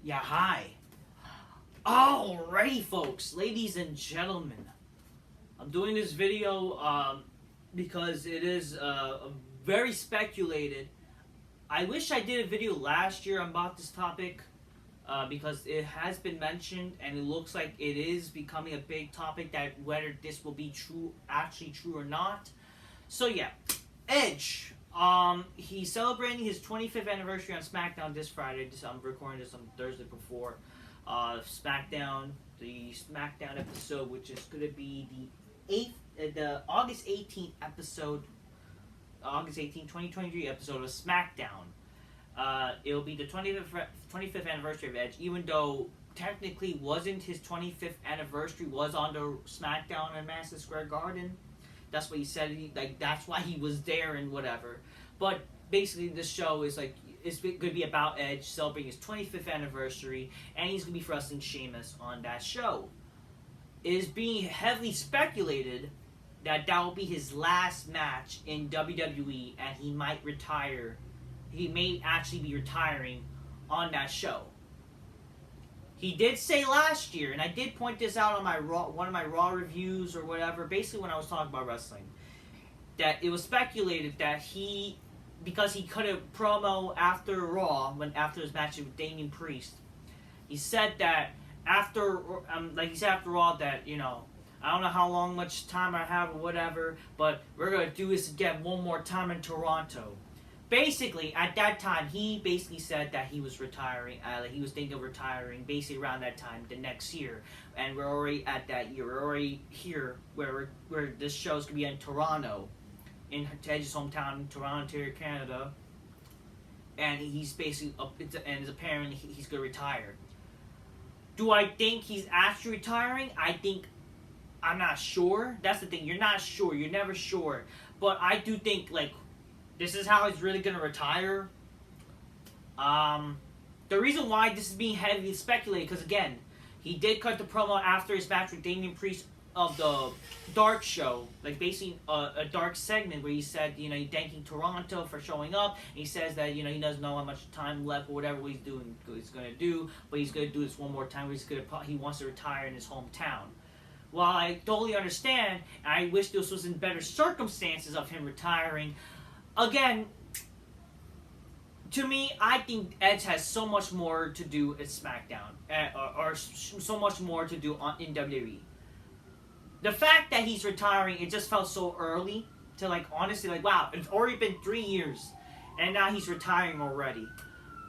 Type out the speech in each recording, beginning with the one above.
Yeah, hi. Alrighty, folks, ladies and gentlemen. I'm doing this video because it is very speculated. I wish I did a video last year about this topic because it has been mentioned and it looks like it is becoming a big topic, that whether this will be actually true or not. So yeah, Edge. He's celebrating his 25th anniversary on Smackdown this Friday. I'm recording this on Thursday before Smackdown, the Smackdown episode, which is going to be the August 18th episode, August 18th, 2023 episode of Smackdown. It'll be the 25th anniversary of Edge, even though technically wasn't his 25th anniversary, was on the Smackdown in Madison Square Garden. That's what he said. That's why he was there and whatever. But basically, this show is it's going to be about Edge celebrating his 25th anniversary, and he's going to be wrestling Sheamus on that show. It is being heavily speculated that will be his last match in WWE, and he might retire. He may actually be retiring on that show. He did say last year, and I did point this out on one of my Raw reviews or whatever, basically when I was talking about wrestling, that it was speculated that because he cut a promo after Raw, after his match with Damian Priest, he said that after Raw that, I don't know much time I have or whatever, but we're going to do this again one more time in Toronto. Basically, at that time, he basically said that he was retiring. He was thinking of retiring basically around that time, the next year. And we're already at that year. We're already here where this show's going to be in Toronto, in Edge's hometown, in Toronto, Ontario, Canada. And he's basically, apparently he's going to retire. Do I think he's actually retiring? I'm not sure. That's the thing. You're not sure. You're never sure. But I do think, this is how he's really going to retire. The reason why this is being heavily speculated, because again, he did cut the promo after his match with Damian Priest of the Dark Show, basically a dark segment where he said, he's thanking Toronto for showing up. And he says that, he doesn't know how much time left or whatever he's going to do, but he's going to do this one more time. He wants to retire in his hometown. While I totally understand, and I wish this was in better circumstances of him retiring, again, to me, I think Edge has so much more to do at SmackDown, or so much more to do in WWE. The fact that he's retiring, it just felt so early to honestly, wow, it's already been 3 years, and now he's retiring already.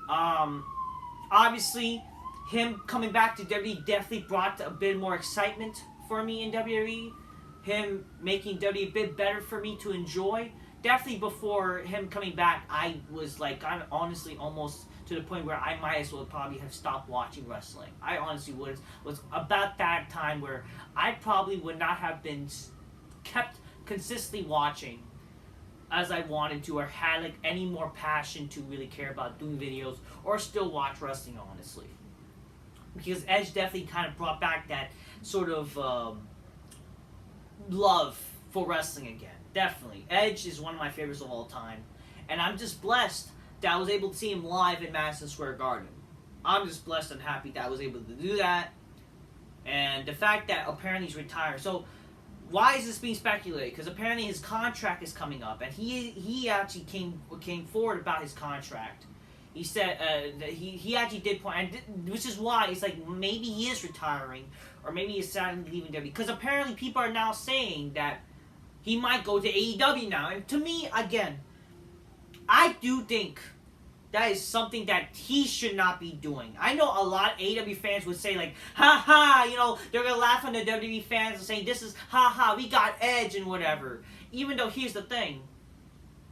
Obviously, him coming back to WWE definitely brought a bit more excitement for me in WWE. Him making WWE a bit better for me to enjoy. Definitely before him coming back, I was I'm honestly almost to the point where I might as well probably have stopped watching wrestling. I honestly was about that time where I probably would not have been kept consistently watching as I wanted to, or had any more passion to really care about doing videos or still watch wrestling, honestly. Because Edge definitely kind of brought back that sort of love for wrestling again. Definitely. Edge is one of my favorites of all time. And I'm just blessed that I was able to see him live in Madison Square Garden. I'm just blessed and happy that I was able to do that. And the fact that apparently he's retired. So, why is this being speculated? Because apparently his contract is coming up. And he actually came forward about his contract. He said that he actually did point, which is why it's maybe he is retiring, or maybe he's sadly leaving WWE. Because apparently people are now saying that he might go to AEW now. And to me, again, I do think that is something that he should not be doing. I know a lot of AEW fans would say, ha ha, they're going to laugh on the WWE fans and say, this is, ha ha, we got Edge and whatever. Even though, here's the thing.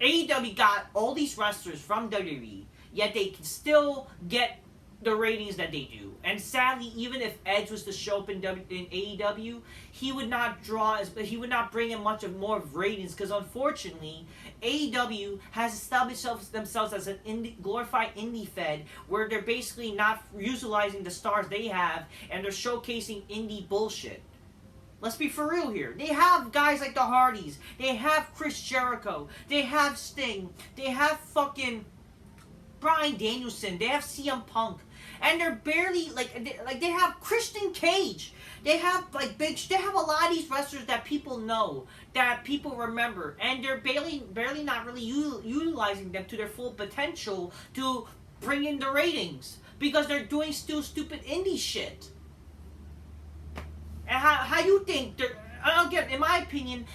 AEW got all these wrestlers from WWE, yet they can still get the ratings that they do. And sadly, even if Edge was to show up in AEW, he would not bring in more of ratings, because unfortunately, AEW has established themselves as an glorified indie fed, where they're basically not utilizing the stars they have, and they're showcasing indie bullshit. Let's be for real here. They have guys like the Hardys. They have Chris Jericho. They have Sting. They have fucking Bryan Danielson. They have CM Punk. and they're barely they have Christian Cage. They have they have a lot of these wrestlers that people know, that people remember, and they're barely not really utilizing them to their full potential to bring in the ratings because they're doing still stupid indie shit. And how you think they're? Again, in my opinion,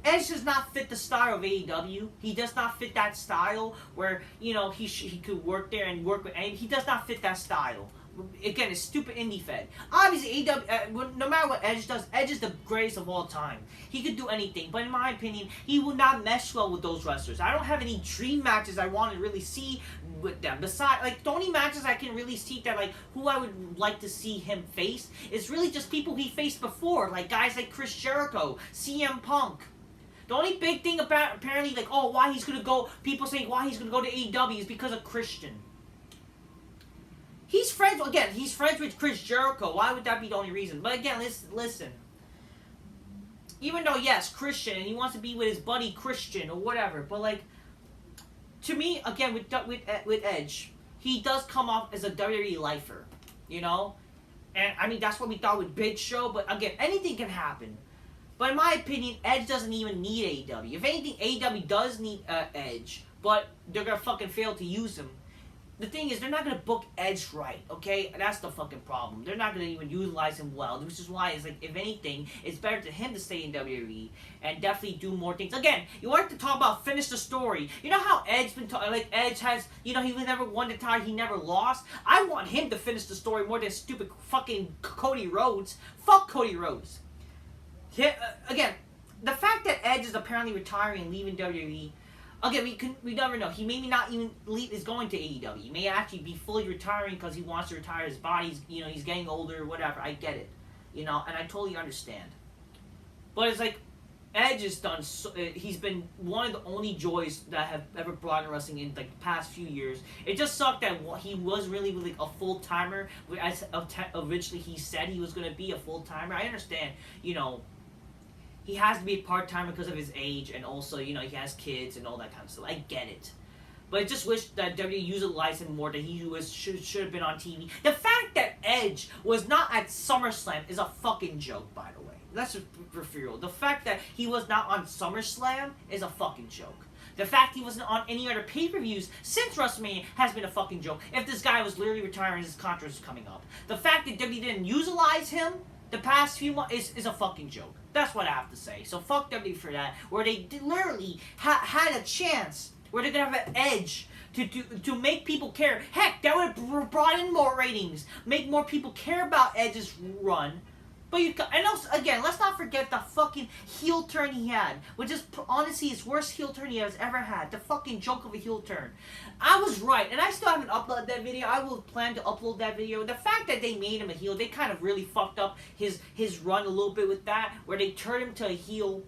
Edge does not fit the style of AEW. He does not fit that style where he could work there and work with. And he does not fit that style. Again, it's stupid indie fed. Obviously, AEW, no matter what Edge does, Edge is the greatest of all time. He could do anything, but in my opinion, he will not mesh well with those wrestlers. I don't have any dream matches I want to really see with them. Besides, the only matches I can really see that, who I would like to see him face is really just people he faced before, like guys like Chris Jericho, CM Punk. The only big thing about, apparently, why he's gonna go, people saying why he's gonna go to AEW is because of Christian. He's friends with Chris Jericho. Why would that be the only reason? But again, listen. Even though, yes, Christian, and he wants to be with his buddy Christian or whatever, but to me, again, with Edge, he does come off as a WWE lifer, And I mean, that's what we thought with Big Show, but again, anything can happen. But in my opinion, Edge doesn't even need AEW. If anything, AEW does need Edge, but they're gonna fucking fail to use him. The thing is, they're not going to book Edge right, okay? That's the fucking problem. They're not going to even utilize him well, which is why, if anything, it's better to him to stay in WWE and definitely do more things. Again, you want to talk about finish the story. You know how Edge's been talking, Edge has, he never won the title, he never lost? I want him to finish the story more than stupid fucking Cody Rhodes. Fuck Cody Rhodes. Again, the fact that Edge is apparently retiring and leaving WWE, again, we never know. He may not even is going to AEW. He may actually be fully retiring because he wants to retire his body. He's getting older, whatever. I get it, and I totally understand. But it's Edge has done. He's been one of the only joys that have ever brought in wrestling in the past few years. It just sucked that he was really a full timer, as originally he said he was going to be a full timer. I understand, He has to be a part-timer because of his age, and also, he has kids and all that kind of stuff. I get it. But I just wish that WWE utilized him more, that he should have been on TV. The fact that Edge was not at SummerSlam is a fucking joke, by the way. Let's just be real. The fact that he was not on SummerSlam is a fucking joke. The fact he wasn't on any other pay-per-views since WrestleMania has been a fucking joke. If this guy was literally retiring, his contract was coming up. The fact that WWE didn't utilize him the past few months is a fucking joke. That's what I have to say. So fuck WWE for that. Where they literally had a chance where they're gonna have an Edge to make people care. Heck, that would have brought in more ratings, make more people care about Edge's run. But and also, again, let's not forget the fucking heel turn he had, which is honestly his worst heel turn he has ever had. The fucking joke of a heel turn. I was right, and I still haven't uploaded that video. I will plan to upload that video. The fact that they made him a heel, they kind of really fucked up his run a little bit with that, where they turned him to a heel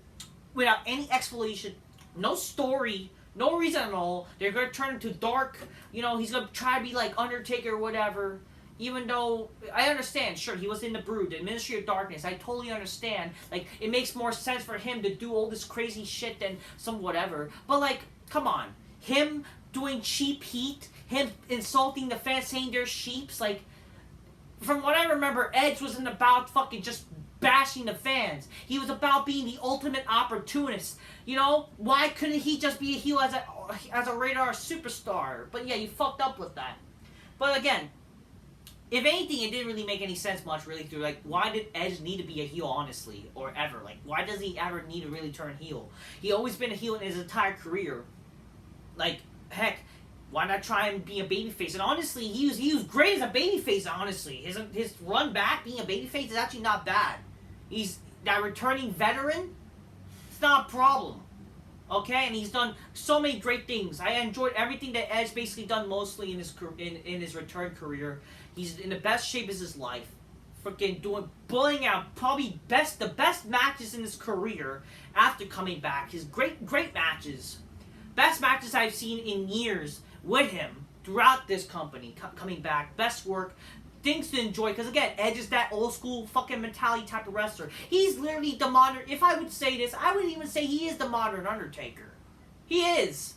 without any explanation, no story, no reason at all. They're gonna turn him to dark. He's gonna try to be like Undertaker or whatever. Even though, I understand, sure, he was in the Brood, the Ministry of Darkness. I totally understand. It makes more sense for him to do all this crazy shit than some whatever. But, come on. Him doing cheap heat, him insulting the fans, saying they're sheeps, from what I remember, Edge wasn't about fucking just bashing the fans. He was about being the ultimate opportunist. Why couldn't he just be a heel as a radar superstar? But yeah, you fucked up with that. But again, if anything, it didn't really make any sense much, really, through, why did Edge need to be a heel, honestly, or ever? Why does he ever need to really turn heel? He always been a heel in his entire career. Heck, why not try and be a babyface? And honestly, he was great as a babyface, honestly. His run back, being a babyface, is actually not bad. He's that returning veteran, it's not a problem. Okay, and he's done so many great things. I enjoyed everything that Edge basically done mostly in his return career. He's in the best shape of his life. Freaking bullying out probably the best matches in his career after coming back. His great matches. Best matches I've seen in years with him throughout this company. Coming back. Best work. Things to enjoy. Because again, Edge is that old school fucking mentality type of wrestler. He's literally the modern... If I would say this, I would even say he is the modern Undertaker. He is.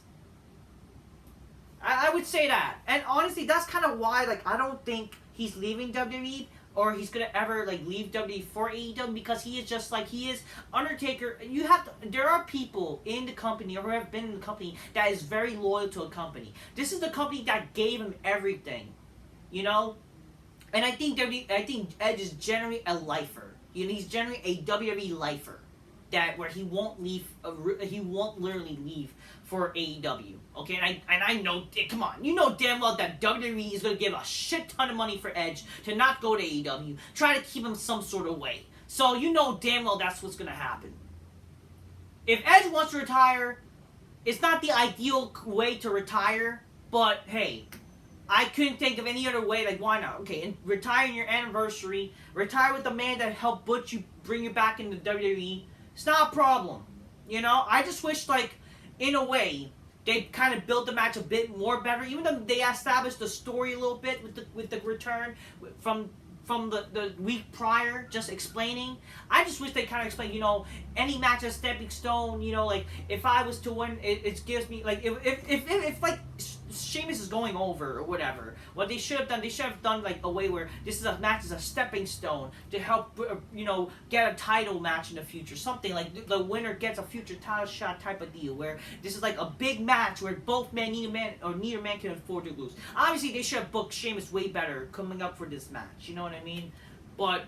I would say that. And honestly, that's kind of why, like, I don't think he's leaving WWE or he's gonna ever like leave WWE for AEW, because he is just like he is Undertaker. You have to, there are people in the company or who have been in the company that is very loyal to a company. This is the company that gave him everything, you know. And I think Edge is generally a lifer. You know, he's generally a WWE lifer, that where he won't leave. He won't literally leave for AEW. Okay, and I know. Come on, you know damn well that WWE is going to give a shit ton of money for Edge to not go to AEW, try to keep him some sort of way. So you know damn well that's what's going to happen. If Edge wants to retire, it's not the ideal way to retire, but hey. I couldn't think of any other way. Like, why not? Okay, and retire in your anniversary. Retire with the man that helped bring you back into WWE. It's not a problem. You know? I just wish, like, in a way, they kind of built the match a bit more better. Even though they established the story a little bit with the return from the week prior, just explaining. I just wish they kind of explained, you know, any match as stepping stone, you know, like, if I was to win, it gives me, like, if like, Sheamus is going over or whatever, what they should have done like a way where this is a match as a stepping stone to help, you know, get a title match in the future, something like the winner gets a future title shot type of deal, where this is like a big match where both men neither man can afford to lose. Obviously they should have booked Sheamus way better coming up for this match, you know what I mean? But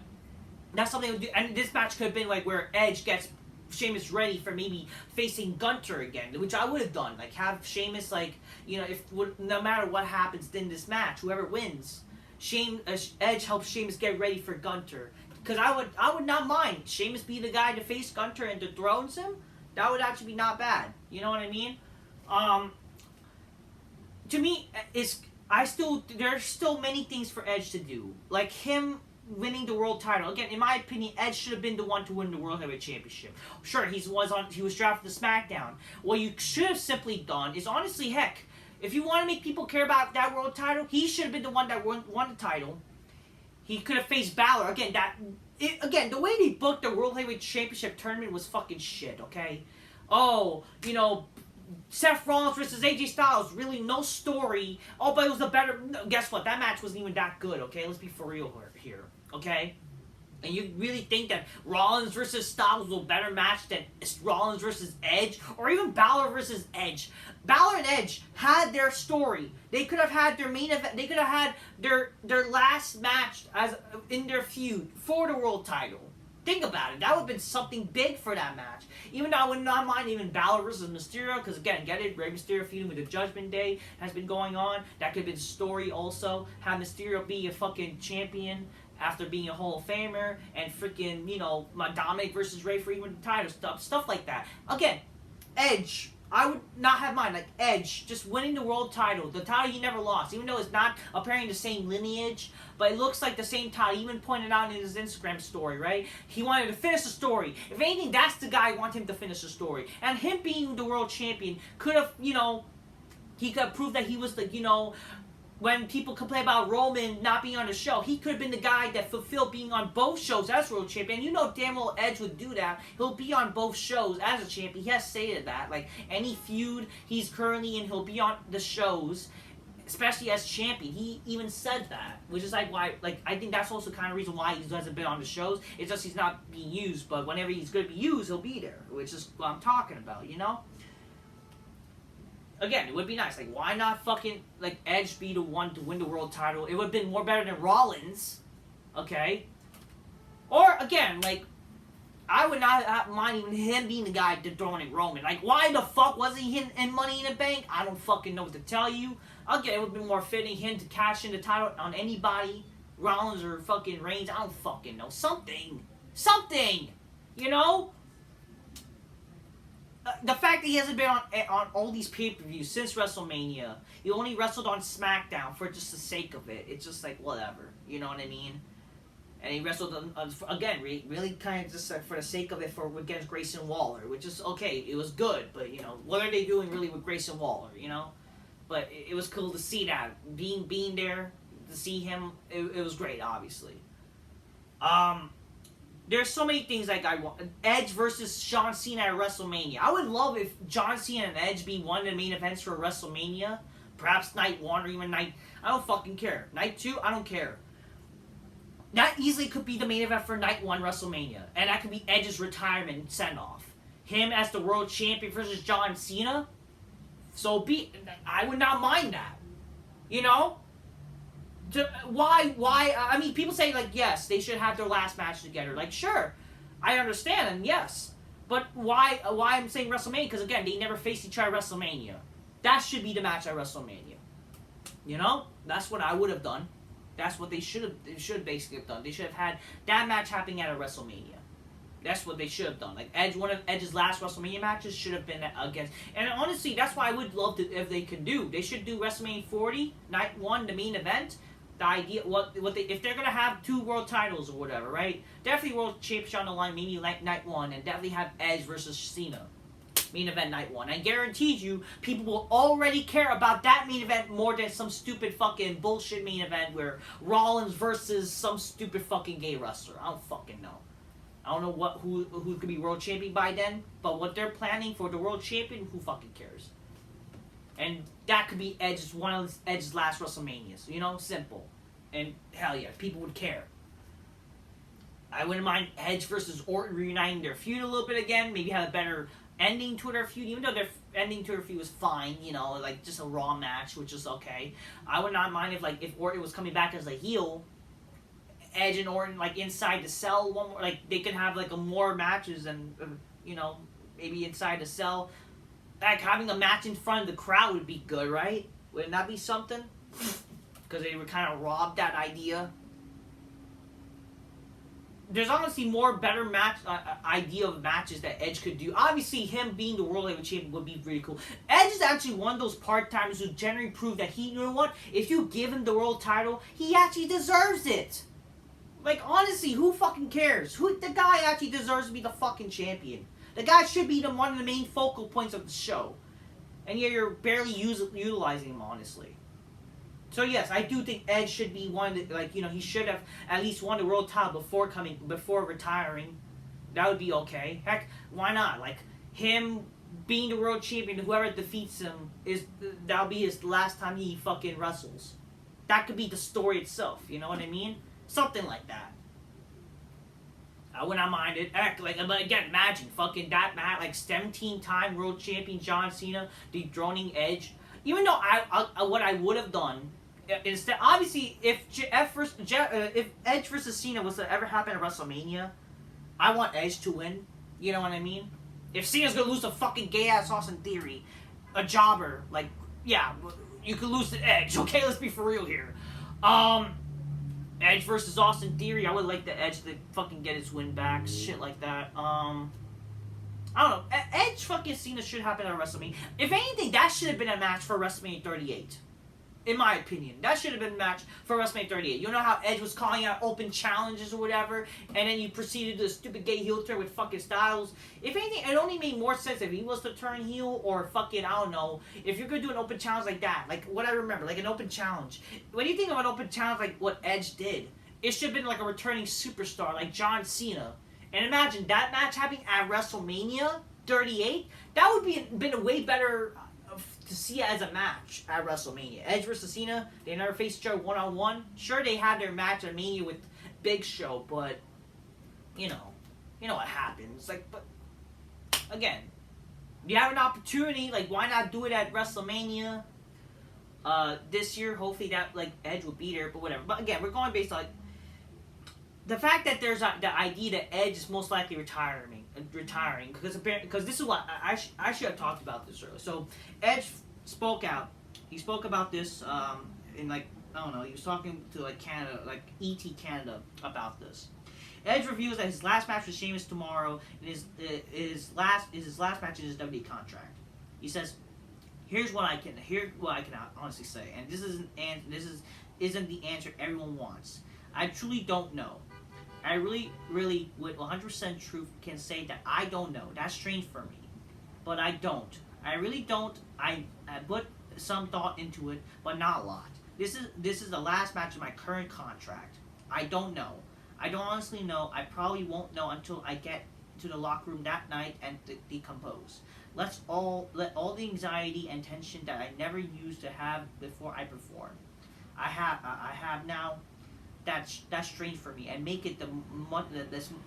that's something they would do, and this match could have been like where Edge gets Sheamus ready for maybe facing Gunter again, which I would have done. Like, have Sheamus, like, you know, no matter what happens in this match, whoever wins, Edge helps Sheamus get ready for Gunter. Because I would not mind Sheamus be the guy to face Gunter and dethrone him. That would actually be not bad. You know what I mean? To me, there's still many things for Edge to do. Like him winning the world title. Again, in my opinion, Edge should have been the one to win the World Heavyweight Championship. Sure, he was drafted to SmackDown. What you should have simply done is, honestly, heck, if you want to make people care about that world title, he should have been the one that won the title. He could have faced Balor. Again, the way they booked the World Heavyweight Championship tournament was fucking shit, okay? Oh, you know, Seth Rollins versus AJ Styles, really no story. Oh, but it was guess what? That match wasn't even that good, okay? Let's be for real here, okay? And you really think that Rollins versus Styles was a better match than Rollins versus Edge? Or even Balor versus Edge? Balor and Edge had their story. They could have had their main event. They could have had their last match in their feud for the world title. Think about it. That would have been something big for that match. Even though I would not mind even Balor versus Mysterio, because again, get it? Rey Mysterio feuding with the Judgment Day has been going on. That could have been story also. Have Mysterio be a fucking champion after being a Hall of Famer, and freaking, you know, Dominic versus Rey for even the title stuff like that. Again, Edge, I would not have mine. Like, Edge, just winning the world title, the title he never lost, even though it's not apparently the same lineage, but it looks like the same title. He even pointed out in his Instagram story, right? He wanted to finish the story. If anything, that's the guy I want him to finish the story. And him being the world champion could have, you know, he could have proved that he was the, you know, when people complain about Roman not being on the show, he could have been the guy that fulfilled being on both shows as world champion. You know damn well Edge would do that. He'll be on both shows as a champion. He has stated that. Like, any feud he's currently in, he'll be on the shows, especially as champion. He even said that, which is like why, like, I think that's also kind of reason why he hasn't been on the shows. It's just he's not being used, but whenever he's going to be used, he'll be there, which is what I'm talking about, you know? Again, it would be nice. Like, why not fucking, like, Edge be the one to win the world title? It would have been more better than Rollins. Okay? Or, again, like, I would not mind even him being the guy dethroning Roman. Like, why the fuck wasn't he in Money in the Bank? I don't fucking know what to tell you. Again, it would have been more fitting him to cash in the title on anybody. Rollins or fucking Reigns. I don't fucking know. Something. You know? The fact that he hasn't been on all these pay-per-views since WrestleMania, he only wrestled on Smackdown for just the sake of it. It's just like, whatever. You know what I mean? And he wrestled, again, really kind of just for the sake of it against Grayson Waller, which is, okay, it was good, but, you know, what are they doing really with Grayson Waller, you know? But it was cool to see that. Being there, to see him, it was great, obviously. There's so many things like I want. Edge versus John Cena at WrestleMania. I would love if John Cena and Edge be one of the main events for WrestleMania. Perhaps night 1 or even night... I don't fucking care. Night 2, I don't care. That easily could be the main event for night 1 WrestleMania. And that could be Edge's retirement send-off. Him as the world champion versus John Cena. So I would not mind that. You know? Why, I mean, people say, like, yes, they should have their last match together. Like, sure, I understand, and yes. But why I'm saying WrestleMania? Because, again, they never faced each other at WrestleMania. That should be the match at WrestleMania. You know? That's what I would have done. That's what they should basically have done. They should have had that match happening at a WrestleMania. That's what they should have done. Like, one of Edge's last WrestleMania matches should have been against... And honestly, that's what I would love to, if they can do. They should do WrestleMania 40, night 1, the main event. The idea, if they're gonna have 2 world titles or whatever, right? Definitely world championship on the line, maybe like night 1, and definitely have Edge versus Cena, main event night 1. I guarantee you, people will already care about that main event more than some stupid fucking bullshit main event where Rollins versus some stupid fucking gay wrestler. I don't fucking know. I don't know who could be world champion by then, but what they're planning for the world champion, who fucking cares? And that could be one of Edge's last WrestleManias. You know, simple. And hell yeah, people would care. I wouldn't mind Edge versus Orton reuniting their feud a little bit again. Maybe have a better ending to their feud, even though their ending to their feud was fine. You know, like just a Raw match, which is okay. I would not mind if Orton was coming back as a heel. Edge and Orton like inside the cell one more, like they could have like more matches and you know, maybe inside the cell. Like, having a match in front of the crowd would be good, right? Wouldn't that be something? Because they would kind of rob that idea. There's honestly better idea of matches that Edge could do. Obviously, him being the World Heavyweight Champion would be really cool. Edge is actually one of those part-timers who generally prove that you know what? If you give him the world title, he actually deserves it. Like, honestly, who fucking cares? The guy actually deserves to be the fucking champion. The guy should be one of the main focal points of the show. And yet you're barely utilizing him, honestly. So yes, I do think Edge should be one that, like, you know, he should have at least won the world title before retiring. That would be okay. Heck, why not? Like, him being the world champion, whoever defeats him, that'll be his last time he fucking wrestles. That could be the story itself, you know what I mean? Something like that. I would not mind it. Heck, like, but again, imagine fucking that match, like 17-time world champion John Cena dethroning Edge. Even though what I would have done instead, obviously, if Edge versus Cena was to ever happen at WrestleMania, I want Edge to win. You know what I mean? If Cena's gonna lose to fucking gay ass Austin Theory, a jobber, like, yeah, you could lose to Edge. Okay, let's be for real here. Edge versus Austin Theory, I would like the Edge to fucking get his win back. Shit like that. I don't know. Edge fucking Cena should happen at WrestleMania. If anything, that should have been a match for WrestleMania 38. In my opinion. That should have been a match for WrestleMania 38. You know how Edge was calling out open challenges or whatever, and then you proceeded to the stupid gay heel turn with fucking Styles? If anything, it only made more sense if he was to turn heel, or fucking, I don't know, if you're gonna do an open challenge like that. Like, what I remember, like an open challenge. When you think of an open challenge like what Edge did, it should have been like a returning superstar, like John Cena. And imagine that match happening at WrestleMania 38. That would been a way better to see it as a match at WrestleMania. Edge versus Cena, they never faced each other one-on-one. Sure, they had their match at Mania with Big Show, but you know what happens. Like, but again, you have an opportunity. Like, why not do it at WrestleMania this year? Hopefully, that like Edge will be there, but whatever. But again, we're going based on like the fact that there's the idea that Edge is most likely retiring because this is what I should have talked about this earlier. So Edge spoke out. He spoke about this in like, I don't know, he was talking to like Canada, like ET Canada, about this. Edge reveals that his last match with Sheamus tomorrow is his last match in his WWE contract. He says, here's what I can honestly say, and this isn't the answer everyone wants. I truly don't know. I really, with 100% truth, can say that I don't know. That's strange for me. But I don't. I really don't. I put some thought into it, but not a lot. This is the last match of my current contract. I don't know. I don't honestly know. I probably won't know until I get to the locker room that night and decompose. let all the anxiety and tension that I never used to have before I perform. I have now that strange for me, and make it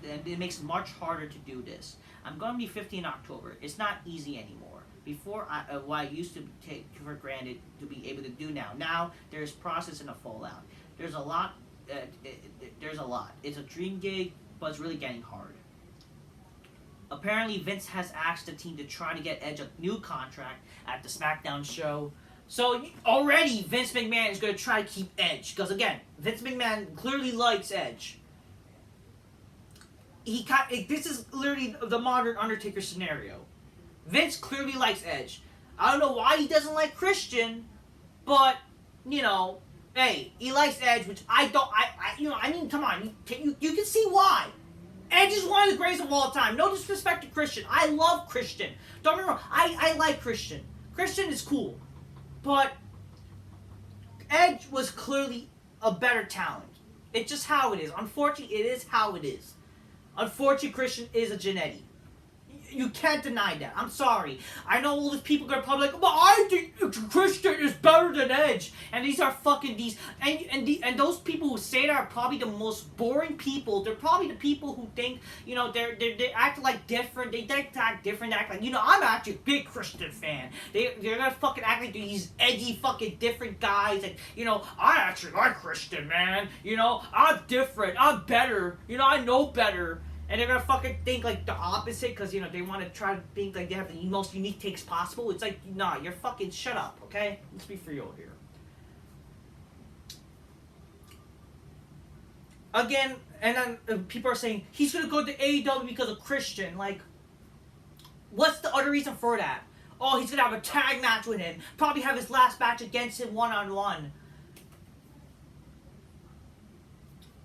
it makes it much harder to do this. I'm going to be 50 in October. It's not easy anymore. Before, what I used to take for granted to be able to do now. Now there's process and a fallout. There's a lot. There's a lot. It's a dream gig, but it's really getting hard. Apparently, Vince has asked the team to try to get Edge a new contract at the Smackdown show. So already, Vince McMahon is going to try to keep Edge. Because again, Vince McMahon clearly likes Edge. This is literally the modern Undertaker scenario. Vince clearly likes Edge. I don't know why he doesn't like Christian, but, you know, hey, he likes Edge, which I don't, I mean, come on, you can see why. Edge is one of the greatest of all time. No disrespect to Christian. I love Christian. Don't get me wrong. I like Christian. Christian is cool. But Edge was clearly a better talent. It's just how it is. Unfortunately, it is how it is. Unfortunately, Christian is a Jannetty. You can't deny that. I'm sorry. I know all these people are gonna probably like, but I think Christian is better than Edge. And these are fucking these and those people who say that are probably the most boring people. They're probably the people who think, you know, they act like different. They act different. They act like, you know, I'm actually a big Christian fan. They're gonna fucking act like these edgy fucking different guys. And, you know, I actually like Christian, man. You know, I'm different. I'm better. You know, I know better. And they're gonna fucking think like the opposite because, you know, they want to try to think like they have the most unique takes possible. It's like, nah, you're fucking shut up, okay? Let's be for real here. Again, and then people are saying he's gonna go to AEW because of Christian. Like, what's the other reason for that? Oh, he's gonna have a tag match with him. Probably have his last match against him one-on-one.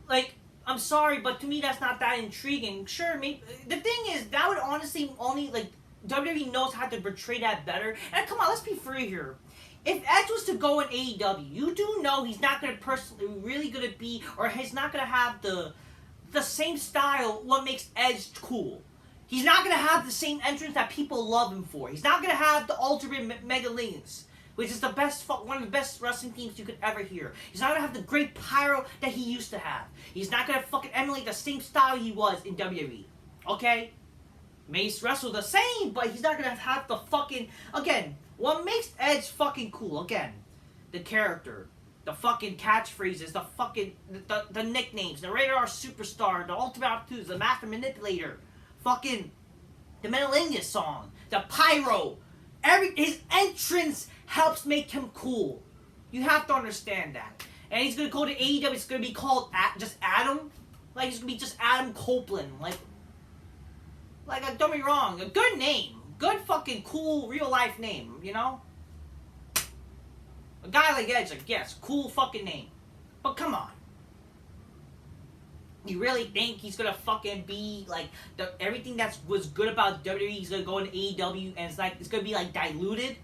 Like, I'm sorry, but to me that's not that intriguing. Sure, maybe the thing is that would honestly only like WWE knows how to portray that better. And come on, let's be free here. If Edge was to go in AEW, you do know he's not gonna really gonna be, or he's not gonna have the same style. What makes Edge cool? He's not gonna have the same entrance that people love him for. He's not gonna have the ultimate mega leans, which is the best, one of the best wrestling themes you could ever hear. He's not gonna have the great pyro that he used to have. He's not gonna fucking emulate the same style he was in WWE. Okay? Mace wrestle the same, but he's not gonna have the fucking... Again, what makes Edge fucking cool, again, the character, the fucking catchphrases, the fucking... The nicknames, the Rated R Superstar, the Ultimate Opportunity, the Master Manipulator, fucking... The Metalingus song, the pyro, his entrance helps make him cool. You have to understand that. And he's gonna go to AEW. It's gonna be called just Adam. Like, it's gonna be just Adam Copeland. Like, don't be wrong. A good name, good fucking cool real life name. You know, a guy like Edge, like, yes, cool fucking name. But come on. You really think he's gonna fucking be like everything that was good about WWE? He's gonna go into AEW and it's gonna be like diluted.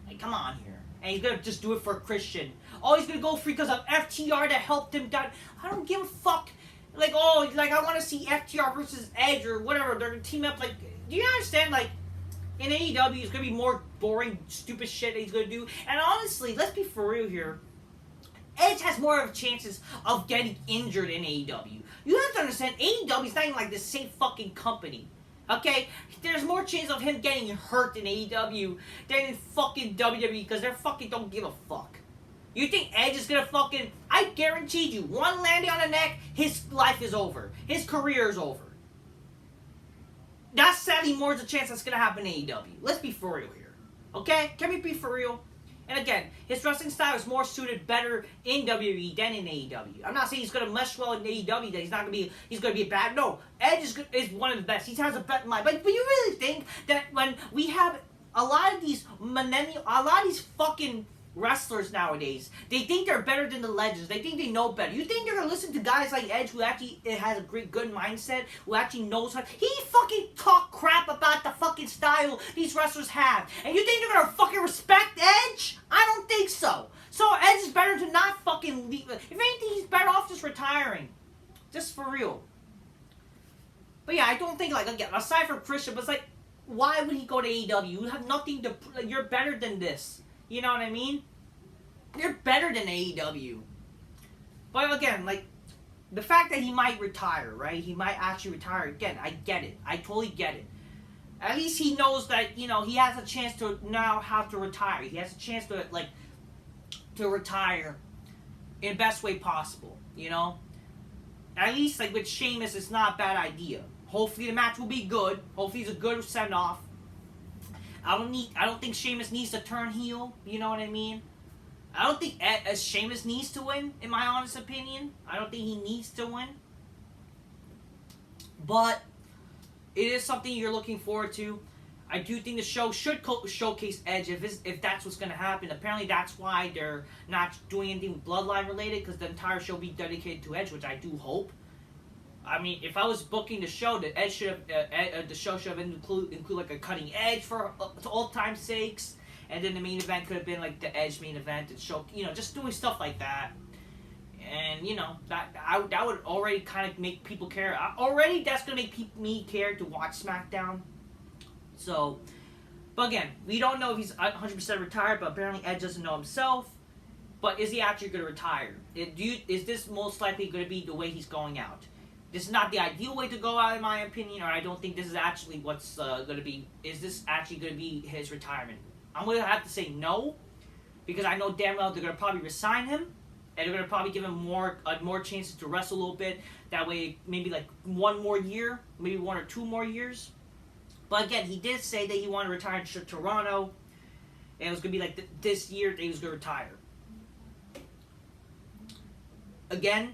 Like, come on here. And he's gonna just do it for Christian. Oh, he's gonna go free because of FTR that helped him down. I don't give a fuck. Like, oh, like I want to see FTR versus Edge or whatever. They're gonna team up. Like, do you understand? Like, in AEW, it's gonna be more boring, stupid shit that he's gonna do. And honestly, let's be for real here. Edge has more of chances of getting injured in AEW. You have to understand, AEW is not even like the same fucking company. Okay? There's more chance of him getting hurt in AEW than in fucking WWE because they fucking don't give a fuck. You think Edge is gonna fucking... I guarantee you, one landing on the neck, his life is over. His career is over. That's sadly more the chance that's gonna happen in AEW. Let's be for real here. Okay? Can we be for real? And again, his wrestling style is more suited better in WWE than in AEW. I'm not saying he's gonna mesh well in AEW, that he's gonna be bad. No, Edge is one of the best. He has a better mind. But you really think that when we have a lot of these fucking wrestlers nowadays, they think they're better than the legends. They think they know better. You think they're gonna listen to guys like Edge who actually has a good mindset, who actually knows how... He fucking talk crap about the fucking style these wrestlers have. And you think they're gonna fucking respect Edge? I don't think so. So Edge is better to not fucking leave. If anything, he's better off just retiring. Just for real. But yeah, I don't think, like, again, aside from Christian, but it's like, why would he go to AEW? You have nothing to. You're better than this. You know what I mean? You're better than AEW. But again, like, the fact that he might retire, right? He might actually retire. Again, I get it. I totally get it. At least he knows that, you know, he has a chance to now have to retire. He has a chance to, like, to retire in the best way possible, you know? At least, like, with Sheamus, it's not a bad idea. Hopefully the match will be good. Hopefully it's a good send-off. I don't think Sheamus needs to turn heel, you know what I mean? I don't think Sheamus needs to win, in my honest opinion. I don't think he needs to win. But it is something you're looking forward to. I do think the show should showcase Edge if that's what's going to happen. Apparently that's why they're not doing anything Bloodline related, because the entire show will be dedicated to Edge, which I do hope. I mean, if I was booking the show, the show should have include like a cutting edge for old time's sakes. And then the main event could have been like the Edge main event and show, you know, just doing stuff like that. And, you know, that would already kind of make people care. Already, that's going to make me care to watch SmackDown. So, but again, we don't know if he's 100% retired, but apparently Edge doesn't know himself. But is he actually going to retire? Is this most likely going to be the way he's going out? This is not the ideal way to go out, in my opinion, or I don't think this is actually what's going to be. Is this actually going to be his retirement? I'm going to have to say no, because I know damn well they're going to probably resign him, and they're going to probably give him more chances to wrestle a little bit. That way, maybe like one more year, maybe 1 or 2 more years. But again, he did say that he wanted to retire to Toronto, and it was going to be like this year that he was going to retire. Again,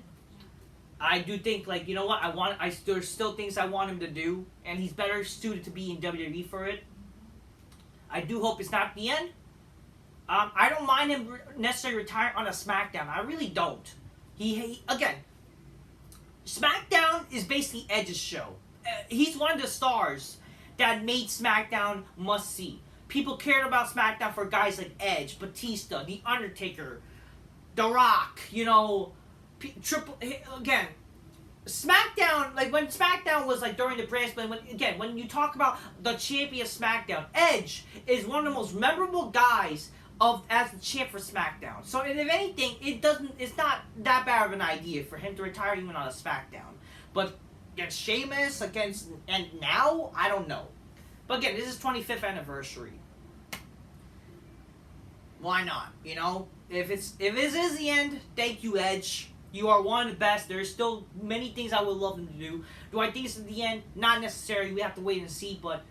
I do think, like, you know what, there's still things I want him to do, and he's better suited to be in WWE for it. I do hope it's not the end. I don't mind him necessarily retiring on a SmackDown. I really don't. Again, SmackDown is basically Edge's show. He's one of the stars that made SmackDown must-see. People cared about SmackDown for guys like Edge, Batista, The Undertaker, The Rock, you know, again, SmackDown, like when SmackDown was like during the brand split, when you talk about the champion of SmackDown, Edge is one of the most memorable guys as the champ for SmackDown. So if anything, it's not that bad of an idea for him to retire even on a SmackDown. But against Sheamus, and now, I don't know. But again, this is 25th anniversary. Why not? You know, if this is the end, thank you, Edge. You are one of the best. There's still many things I would love him to do. Do I think this is the end? Not necessarily. We have to wait and see. But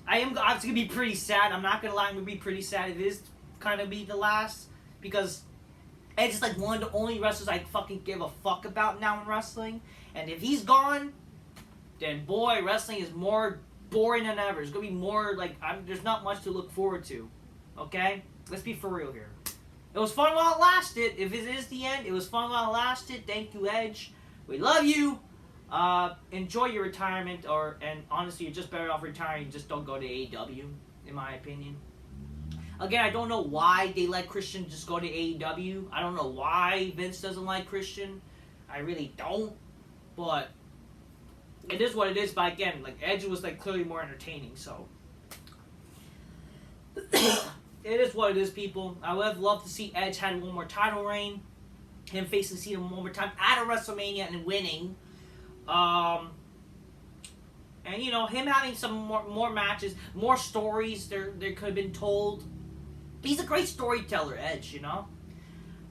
I am obviously going to be pretty sad. I'm not going to lie. I'm going to be pretty sad if it is kind of be the last. Because Edge is like one of the only wrestlers I fucking give a fuck about now in wrestling. And if he's gone, then boy, wrestling is more boring than ever. It's going to be more like, there's not much to look forward to. Okay? Let's be for real here. It was fun while it lasted. If it is the end, it was fun while it lasted. Thank you, Edge. We love you. Enjoy your retirement, and honestly, you're just better off retiring. Just don't go to AEW, in my opinion. Again, I don't know why they let Christian just go to AEW. I don't know why Vince doesn't like Christian. I really don't. But it is what it is. But again, like Edge was like clearly more entertaining. So. It is what it is, people. I would have loved to see Edge had one more title reign. Him facing Cena one more time at a WrestleMania and winning. And, you know, him having some more matches, more stories there could have been told. He's a great storyteller, Edge, you know?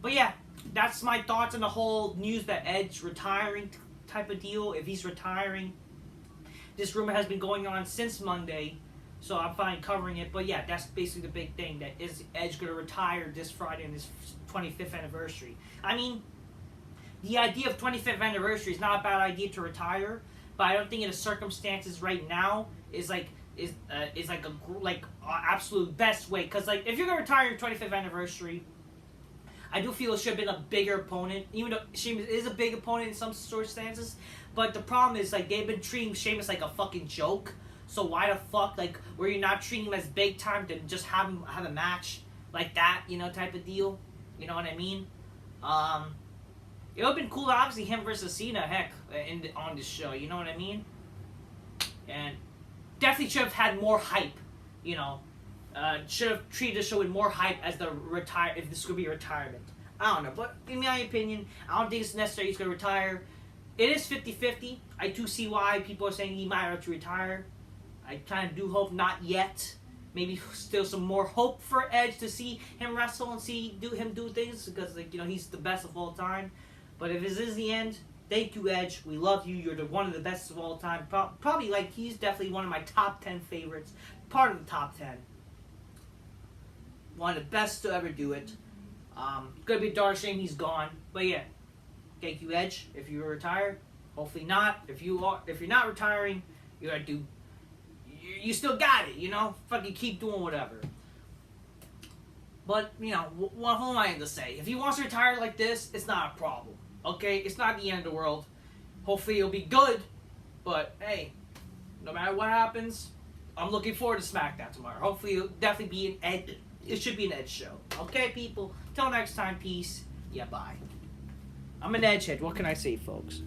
But yeah, that's my thoughts on the whole news that Edge retiring type of deal. If he's retiring, this rumor has been going on since Monday. So I'm fine covering it. But yeah, that's basically the big thing. That is Edge going to retire this Friday on his 25th anniversary. I mean, the idea of 25th anniversary is not a bad idea to retire. But I don't think in the circumstances right now is absolute best way. Because like if you're going to retire your 25th anniversary, I do feel it should have been a bigger opponent. Even though Sheamus is a big opponent in some circumstances. But the problem is like they've been treating Sheamus like a fucking joke. So why the fuck, like, were you not treating him as big time to just have a match like that, you know, type of deal? You know what I mean? It would have been cool, obviously, him versus Cena, heck, on this show, you know what I mean? And definitely should have had more hype. You know, should have treated the show with more hype as the if this could be a retirement. I don't know, but in my opinion, I don't think it's necessary he's going to retire. It is 50-50. I do see why people are saying he might have to retire. I kind of do hope not yet. Maybe still some more hope for Edge to see him wrestle and see him do things because, like, you know, he's the best of all time. But if this is the end, thank you, Edge. We love you. You're one of the best of all time. Probably, like, he's definitely one of my top 10 favorites. Part of the top 10. One of the best to ever do it. Gonna be a dark shame he's gone. But yeah, thank you, Edge. If you retire, hopefully not. If you're not retiring, you gotta do. You still got it, you know? Fucking keep doing whatever. But, you know, what am I going to say? If he wants to retire like this, it's not a problem. Okay? It's not the end of the world. Hopefully it'll be good. But, hey, no matter what happens, I'm looking forward to Smackdown tomorrow. Hopefully it'll definitely be an Edge. It should be an Edge show. Okay, people? Till next time, peace. Yeah, bye. I'm an Edgehead. What can I say, folks?